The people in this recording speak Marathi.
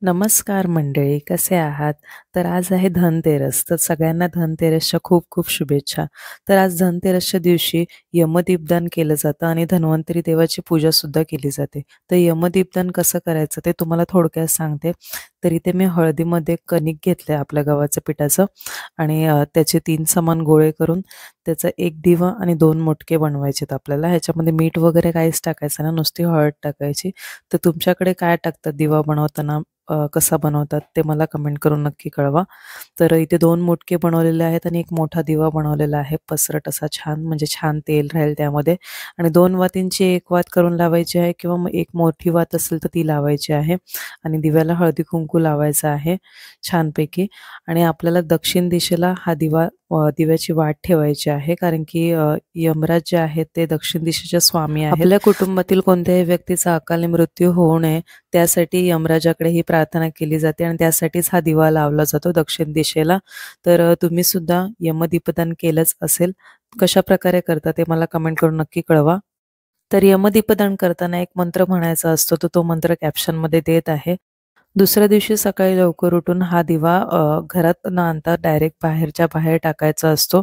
नमस्कार मंडळी, कसे आहात? तर आज आहे धनतेरस. तर सगळ्यांना धनतेरसच्या खूप खूप शुभेच्छा. तर आज धनतेरसच्या दिवशी यमदीपदान केलं जातं आणि धन्वंतरी देवाची पूजासुद्धा केली जाते. तर यमदीपदान कसं करायचं ते तुम्हाला थोडक्यात सांगते. तर इथे मी हळदीमध्ये कणिक घेतलं आपल्या गव्हाच्या पिठाचं आणि त्याचे 3 समान गोळे करून त्याचा 1 दिवा आणि 2 मुटके बनवायचेत आपल्याला. ह्याच्यामध्ये मीठ वगैरे काहीच टाकायचं नाही, नुसती हळद टाकायची. तर तुमच्याकडे काय टाकतात दिवा बनवताना? कसा बनवतात ते मला कमेंट करून नक्की कळवा. तर इथे 2 मुटके बनवलेले आहेत आणि एक मोठा दिवा बनवलेला आहे पसरट असा छान, म्हणजे छान तेल राहील त्यामध्ये आणि 2 वातींची 1 वात करून लावायची आहे किंवा मग एक मोठी वात असेल तर ती लावायची आहे आणि दिव्याला हळदी-कुंकू लावायचं आहे छानपैकी आणि आपल्याला दक्षिण दिशेला हा दिव्याची वाट ठेवायची आहे कारण की यमराज जे आहेत ते दक्षिण दिशेचे स्वामी आहेत. आपल्या कुटुंबातील कोणत्याही व्यक्तीचा अकाली मृत्यू होऊ नये त्यासाठी यमराजाकडे ही प्रार्थना केली जाते आणि त्यासाठीच हा दिवा लावला जातो दक्षिण दिशेला. तर तुम्ही सुद्धा यमदीपदान केलंच असेल. कशाप्रकारे करता ते मला कमेंट करून नक्की कळवा. तर यमदीपदान करताना एक मंत्र म्हणायचा असतो, तर तो मंत्र कॅप्शनमध्ये देत आहे. दुसऱ्या दिवशी सकाळी लवकर उठून हा दिवा घरात न आणता डायरेक्ट बाहेरच्या बाहेर टाकायचा असतो.